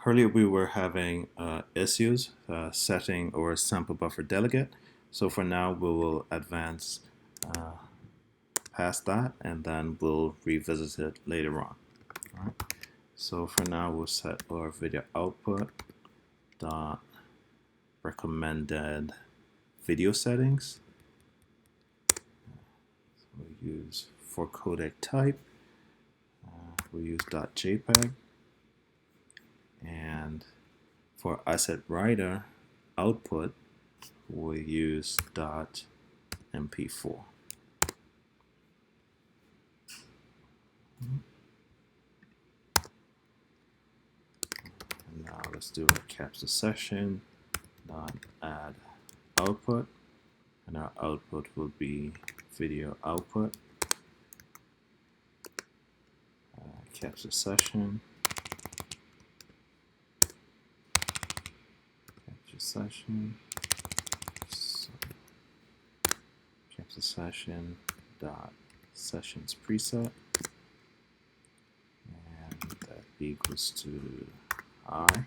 Earlier we were having issues setting our sample buffer delegate. So for now we will advance uh, past that and then we'll revisit it later on. All right. So for now we'll set our video output dot recommended video settings. So we'll use for codec type. We'll use .jpeg. And for asset writer output, we'll use .mp4. And now let's do a capture session add output, and our output will be video output. Capture session. Capture session dot sessions preset, and that equals to I.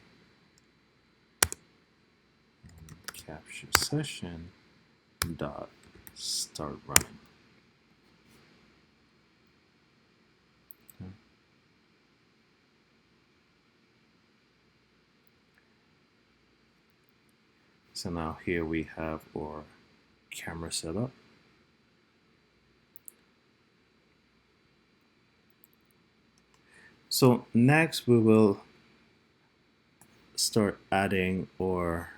And capture session dot start running. Okay. So now here we have our camera set up. So next we will start adding our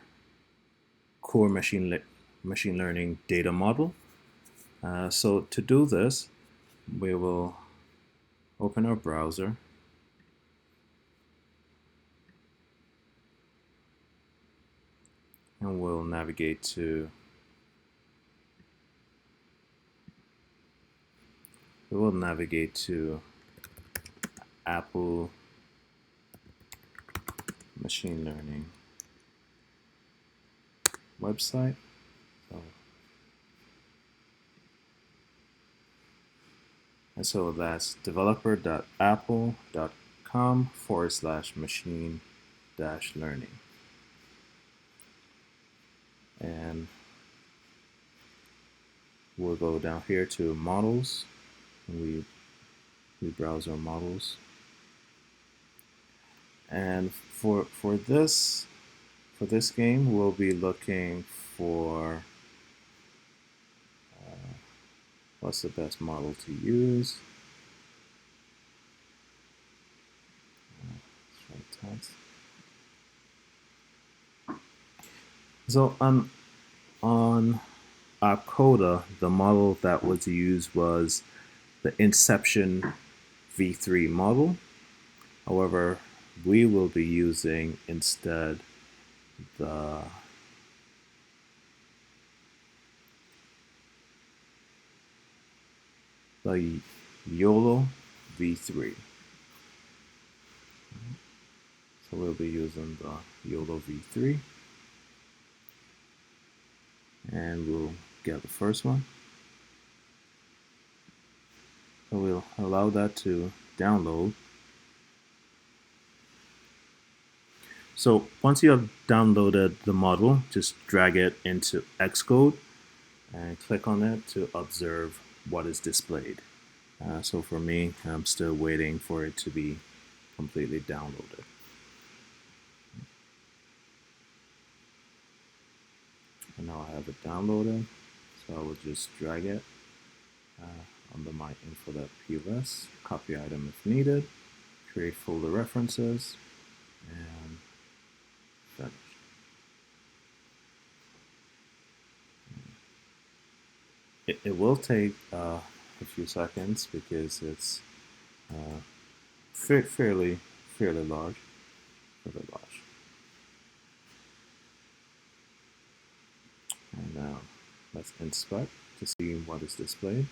core machine learning data model. So to do this, we will open our browser. And we'll navigate to Apple machine learning website. So that's developer.apple.com/machine-learning. And we'll go down here to models. We browse our models. And for this game, we'll be looking for what's the best model to use. So on Coda, the model that was used was the Inception v3 model. However, we will be using instead the YOLO v3. So we'll be using the YOLO v3. And we'll get the first one. So we'll allow that to download. So once you have downloaded the model, just drag it into Xcode and click on it to observe what is displayed. So for me, I'm still waiting for it to be completely downloaded. And now I have it downloaded, so I will just drag it under my info.pos, copy item if needed, create folder references, and finish. It will take a few seconds because it's fairly large. And now let's inspect to see what is displayed.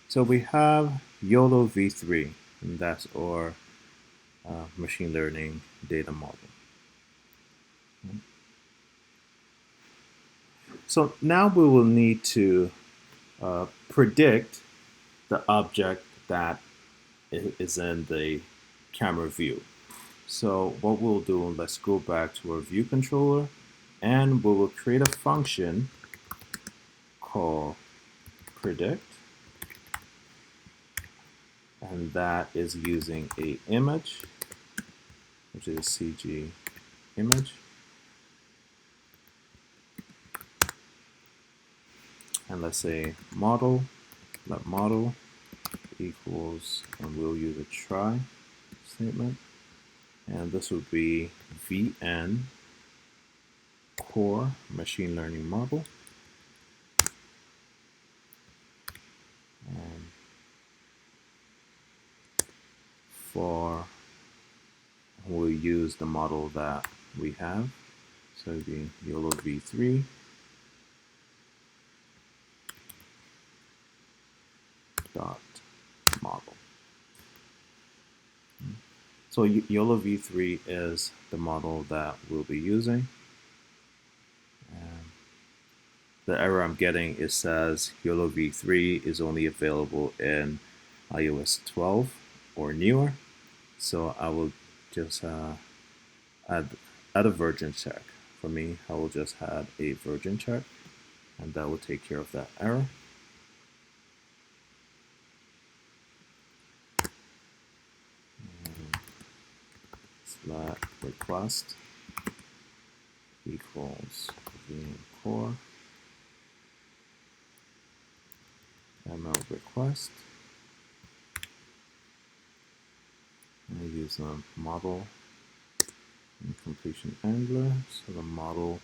So we have YOLO v3, and that's our machine learning data model. So now we will need to predict the object that is in the camera view. So what we'll do, let's go back to our view controller, and we will create a function called predict, and that is using a image, which is a CG image, and let's say model, let model equals, and we'll use a try statement, and this would be VN core machine learning model, and for we'll use the model that we have, so it'd be YOLO v3 dot model. So YOLO v3 is the model that we'll be using. And the error I'm getting, it says YOLO v3 is only available in iOS 12 or newer. So I will just add a version check. For me, I will just add a version check, and that will take care of that error. Let request equals core ML request. And I use a model and completion handler. So the model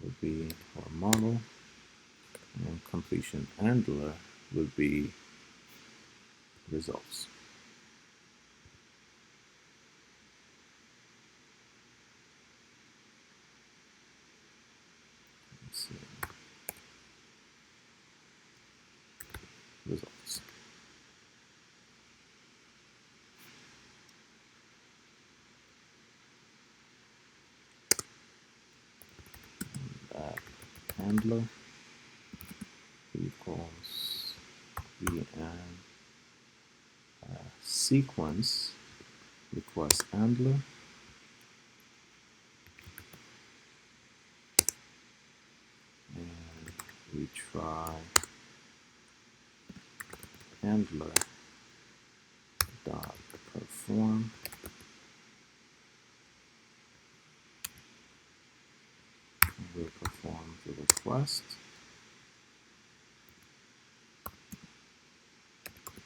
would be our model, and completion handler would be results. Let's see. Results. That handler equals VN sequence request handler, and we try handler dot perform, and we'll perform the request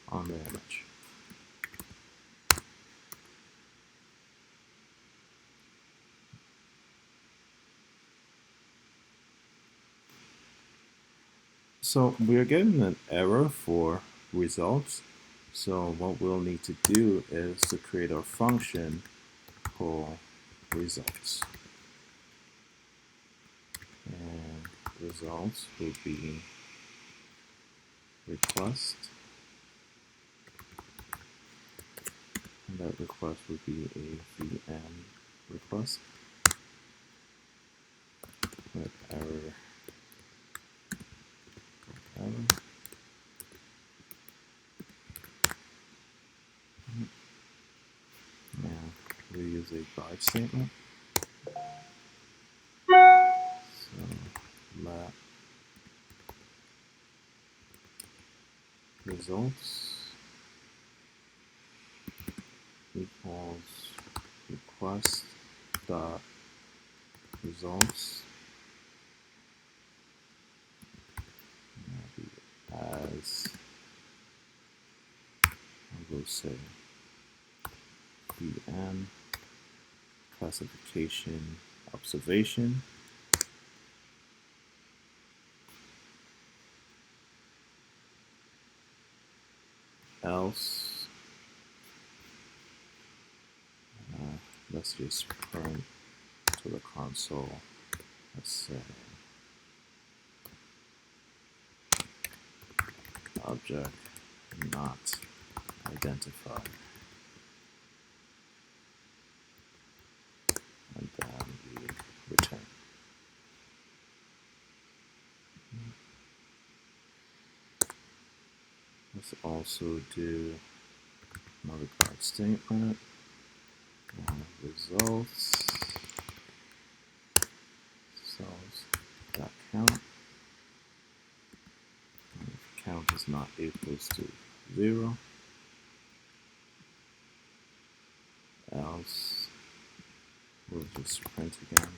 on the image. So we are getting an error for results. So what we'll need to do is to create our function called results. And results will be request, and that request would be a VM request with error. Now we use a guard statement. So let results equals request dot results as, I will say, VM classification observation else, let's just print to the console, let's say object not identified, and then we return. Let's also do another guard statement, and results count. If count is not equals to 0, else we'll just print again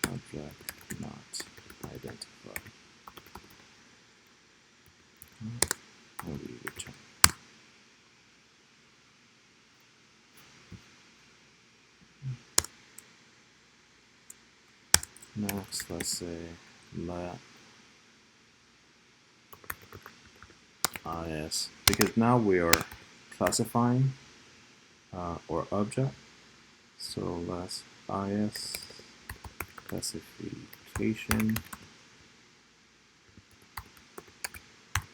object not identified, and we return. Next, let's say let is, because now we are classifying our object, so let's is classification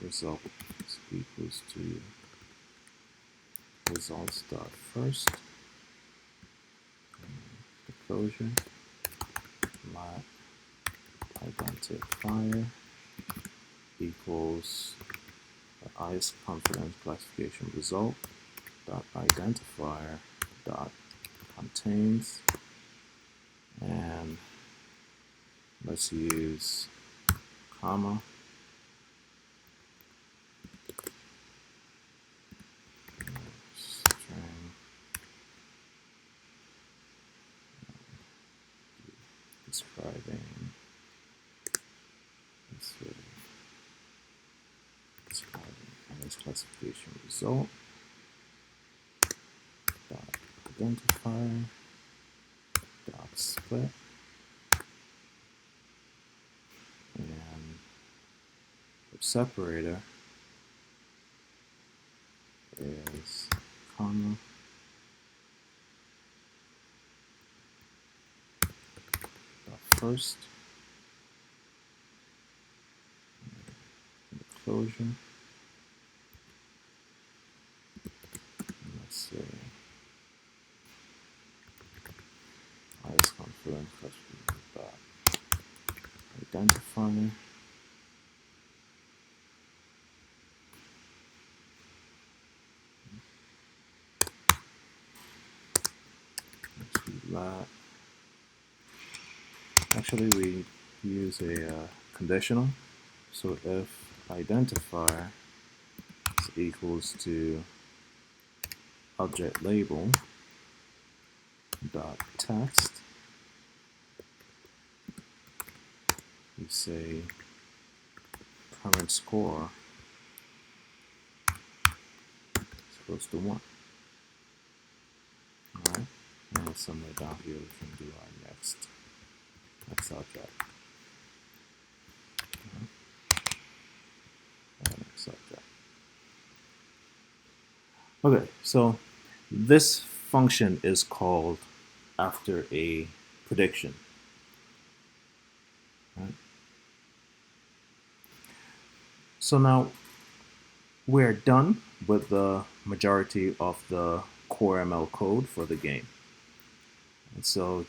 result is equals to results dot first, the closure, let identifier equals the is confidence classification result dot identifier dot contains, and let's use comma string describing this classification result dot identifier dot split, and the separator is comma dot first, and the closure, and let's say is confidence classification dot identifier let. Actually, we use a conditional. So if identifier is equals to object label dot text, we say current score is equals to 1. Alright, and somewhere down here we can do our next object. Next object. Okay, so this function is called after a prediction. Right? So now we're done with the majority of the COREML code for the game. And so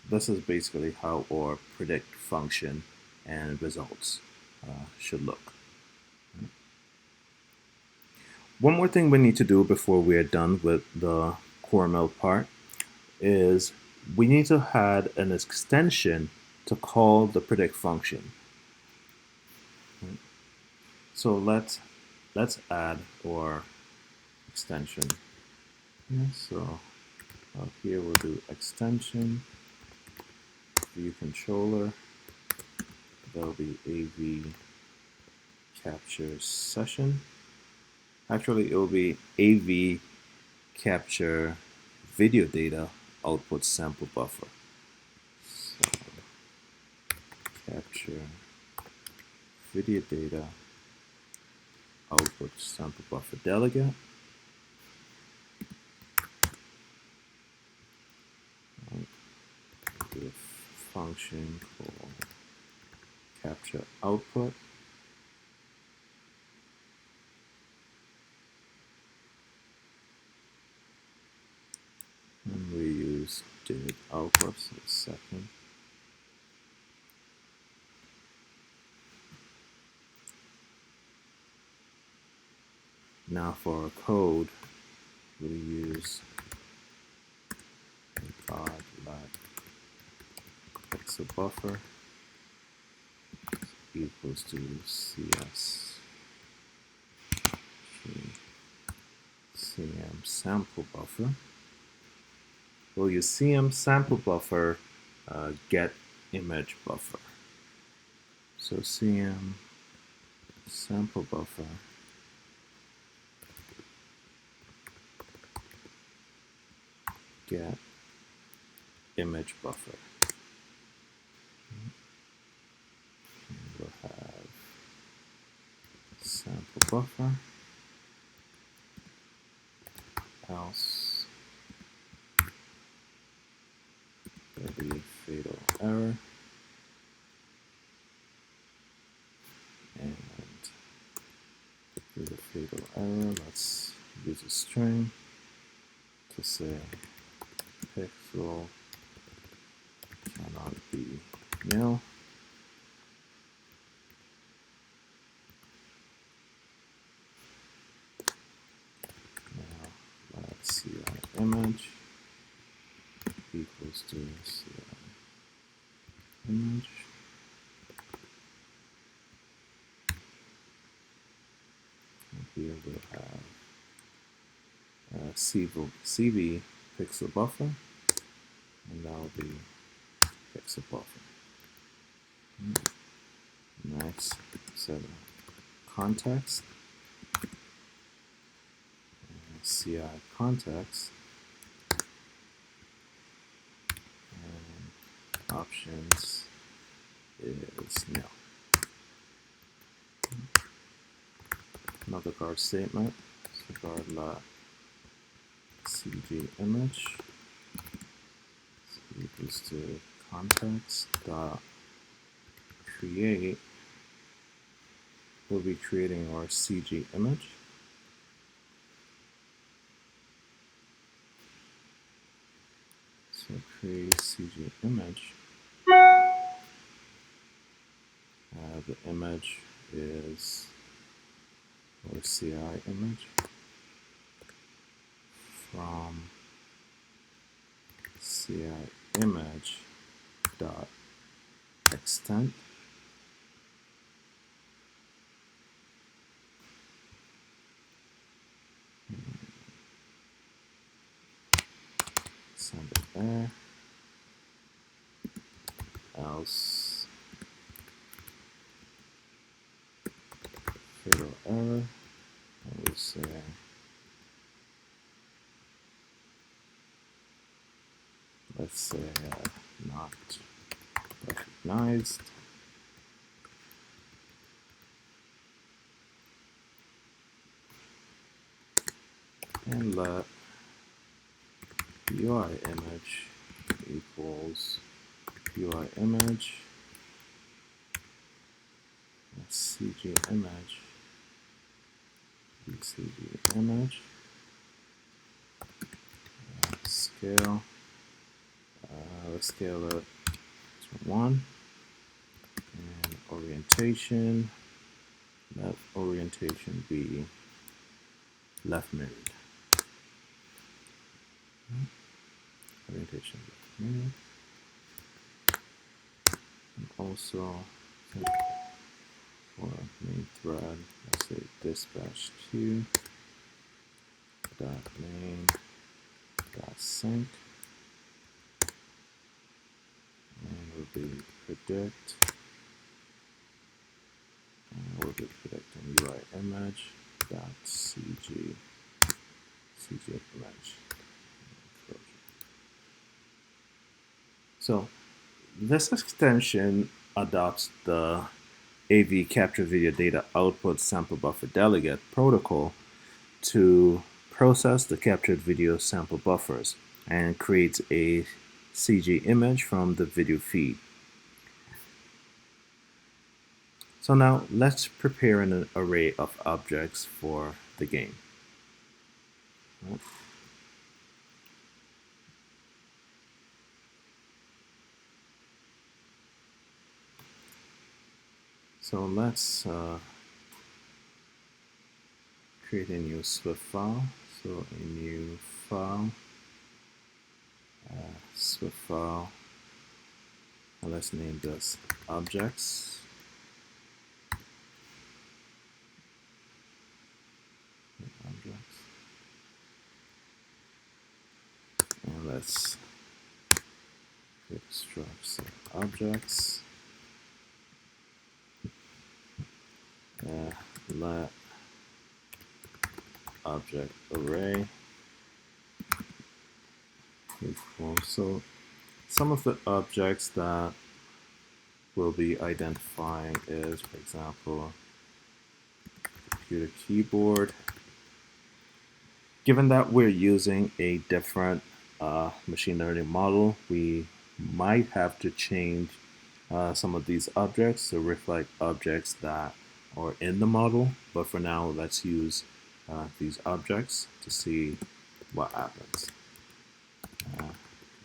this is basically how our predict function and results should look. One more thing we need to do before we are done with the COREML part is we need to add an extension to call the predict function. So let's add our extension. So here we'll do extension view controller. That'll be AV capture session. Actually, it will be AV capture video data output sample buffer. So capture video data output sample buffer delegate. Do a function called capture output. And we use did output, so second. Now for our code, we'll use pixel buffer equals to cm sample buffer. We'll use cm sample buffer get image buffer. So cm sample buffer get image buffer. And we'll have sample buffer else there'll be fatal error, and for the fatal error, let's use a string to say pixel cannot be nil. Now let's see our image equals to image. And here we'll have CV pixel buffer, and that will be pixel buffer. Next, set a context, CI context, and options is nil. Another guard statement, so guard cg image equals to context dot create. We'll be creating our CG image. So create CG image. The image is our CI image from CI image dot extent. Send it there. Else fatal error. And we'll say let's say not recognized. And let UI image equals UI image CG image CG image scale. Let's scale it to 1, and orientation. Let orientation be left mirrored. Orientation left mirrored. And also for main thread, let's say dispatch queue dot main dot sync, and we'll be predict, and we'll be predicting UI image dot CG image. So this extension adopts the AV capture video data output sample buffer delegate protocol to process the captured video sample buffers and creates a CG image from the video feed. So now let's prepare an array of objects for the game. So let's create a new Swift file. So a new file, Swift file, and let's name this objects. And let's extract some objects. Let object array equal. So some of the objects that we'll be identifying is, for example, computer keyboard. Given that we're using a different machine learning model, we might have to change some of these objects to reflect objects that are in the model. But for now, let's use these objects to see what happens.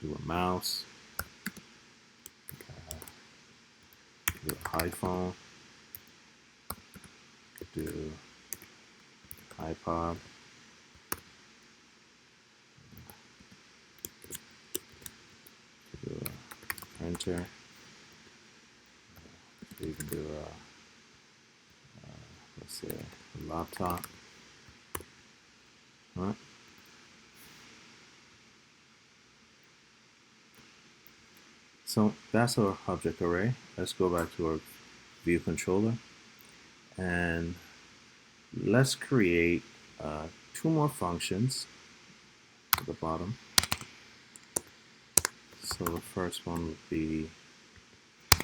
Do a mouse, do an iPhone, do iPod, do a printer, you can do a let's say a laptop. All right. So that's our object array. Let's go back to our view controller and let's create two more functions at the bottom. So the first one would be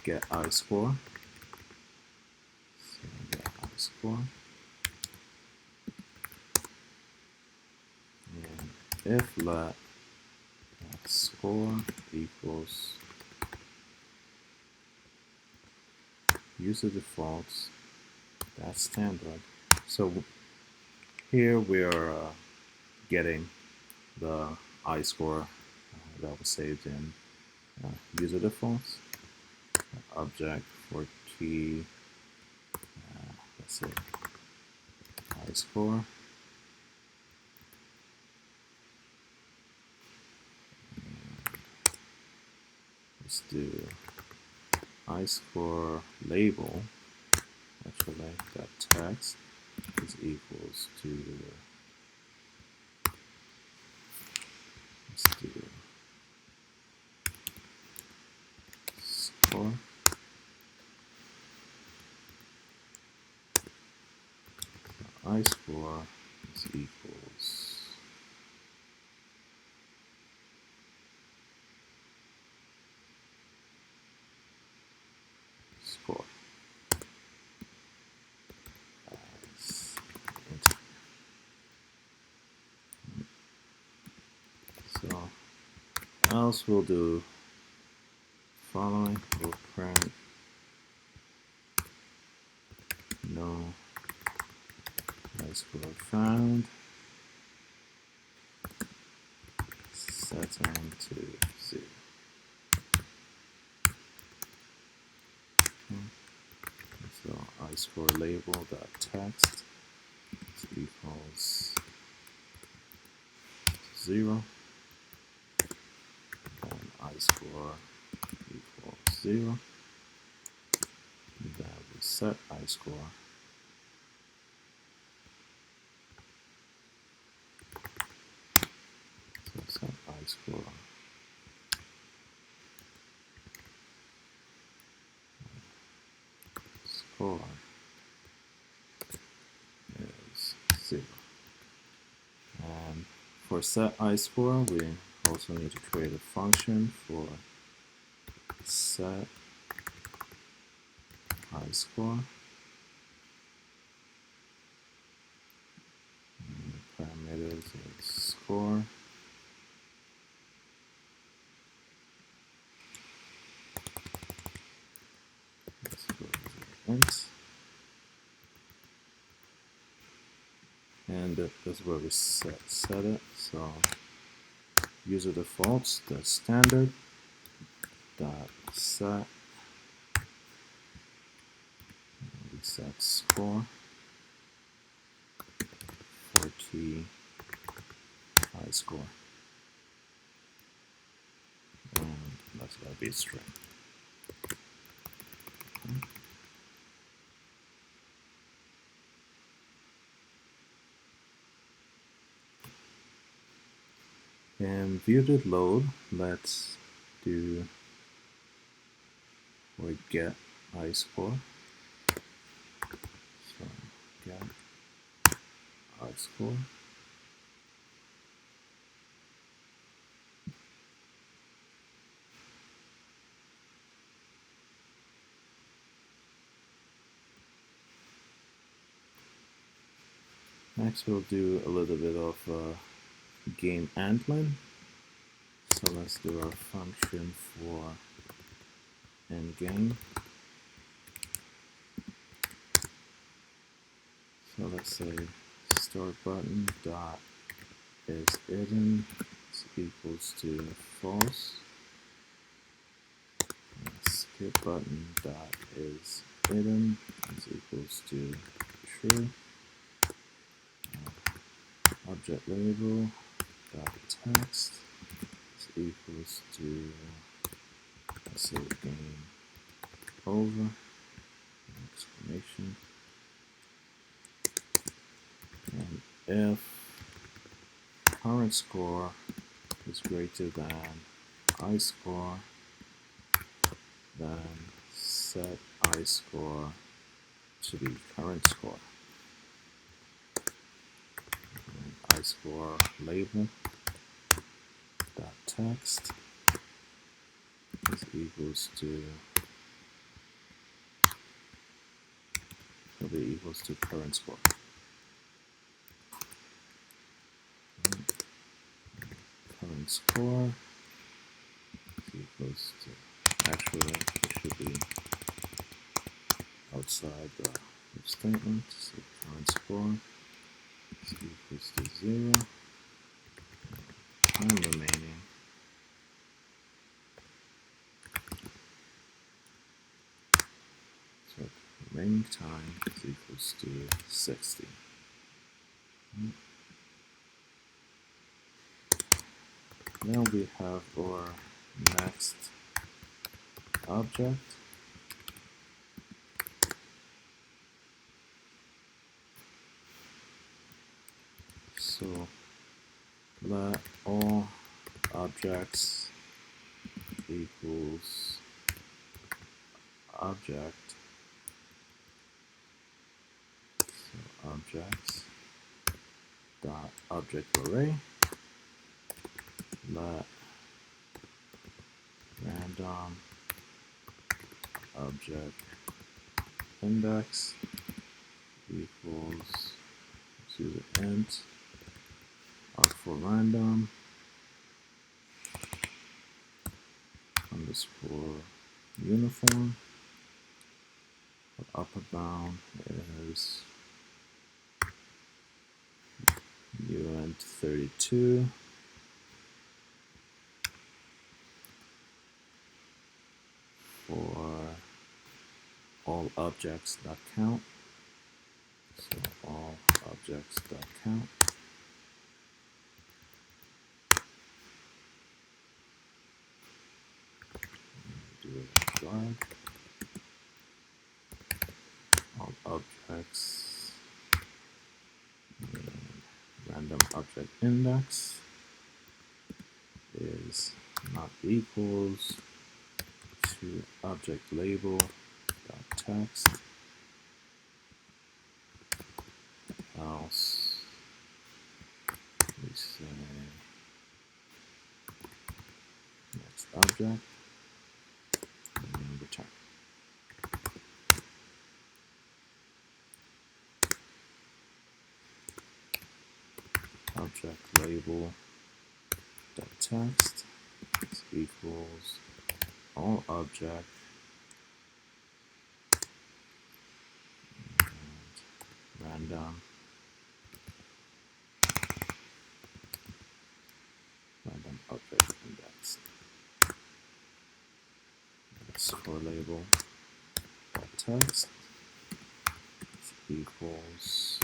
get iScore. So get iScore. And if let score equals user defaults, that's standard. So here we are getting the iScore that was saved in user defaults. Object for key, let's say iScore. Let's do iScore label. Actually, that text is equals to, let's do score. So iScore is equals score. So else we'll do following, we'll print no iScore found, setting to 0. So iScore label dot text equals 0, and iScore equals 0, and then we set iScore set iScore score is 0. And for set iScore, we also need to create a function for set iScore. And the parameters is score. Int. And this is where we set it. So user defaults, the standard dot set, we set score key score, and that's going to be a string. And view did load. Let's do get score. So get score. Next, we'll do a little bit of game handling. So let's do our function for endgame. So let's say start button dot is hidden is equals to false. Skip button dot is hidden is equals to true. Object label dot text is equals to, let's say, game over, exclamation, and if current score is greater than score, then set score to be current score. And score label dot text is equals to, will be equals to current score. Current score is equals to, actually it should be outside the if statement, so current score is equals to 0. Time remaining so remaining time is equals to 60. Now we have our next object. So let all objects equals object. So objects dot object array. Let random object index equals, let's use an int for random underscore uniform. The upper bound is uint32. For all objects that count. So all objects that count. Do a flag. All objects and random object index is not equals to object label dot text, else we say next object and return. Object label dot text is equals all object and random object index. Score label dot text is equals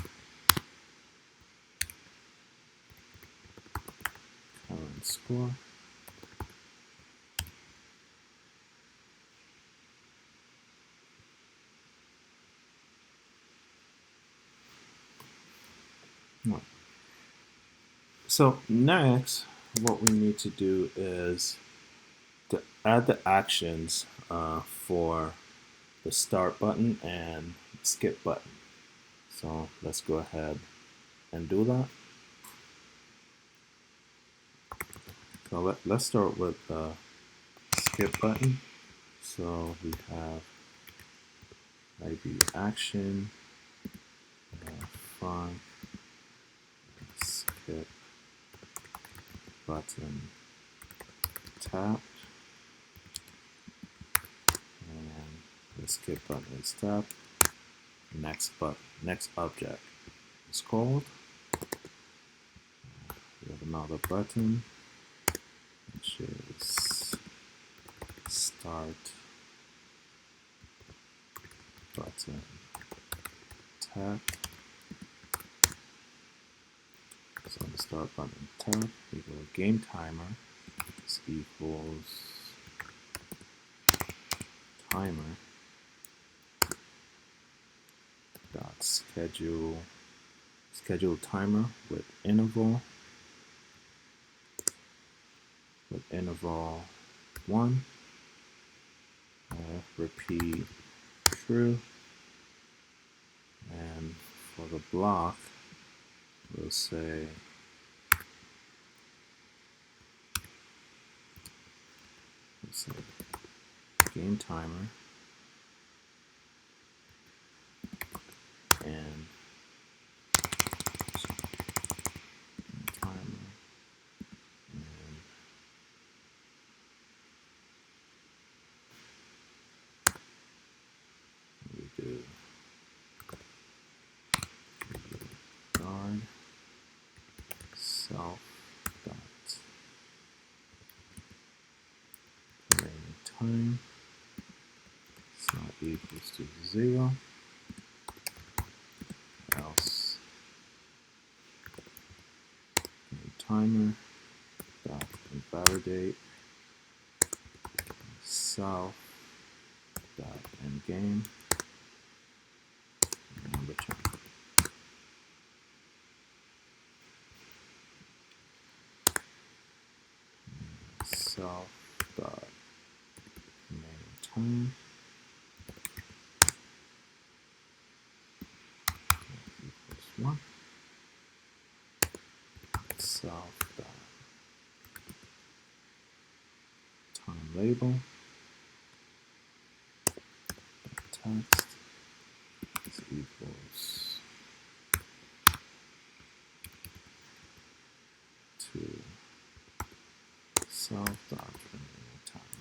score. So next, what we need to do is to add the actions for the start button and skip button. So let's go ahead and do that. So let's start with the skip button. So we have ID action, front, skip button tapped, and the skip button is tapped. Next object is called. We have another button, which is start button tap. So the start button tap, we go game timer is equals timer dot schedule timer with interval 1, repeat true, and for the block we'll say game timer and we do guard self dot remaining time is not equals to 0, else timer dot invalidate self dot endgame and return. Self dot remaining time equals 1. Self dot time label text is equals to self dot remaining time.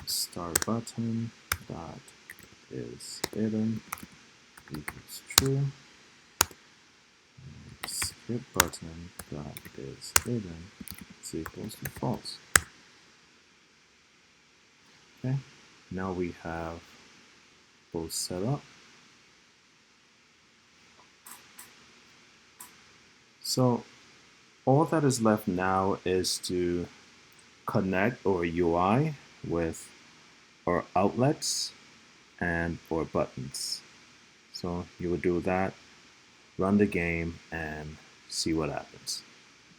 Start button dot is hidden equals true. Skip button dot is hidden is equals to false. Okay, now we have both set up. So all that is left now is to connect our UI with our outlets and our buttons. So you would do that, run the game, and see what happens.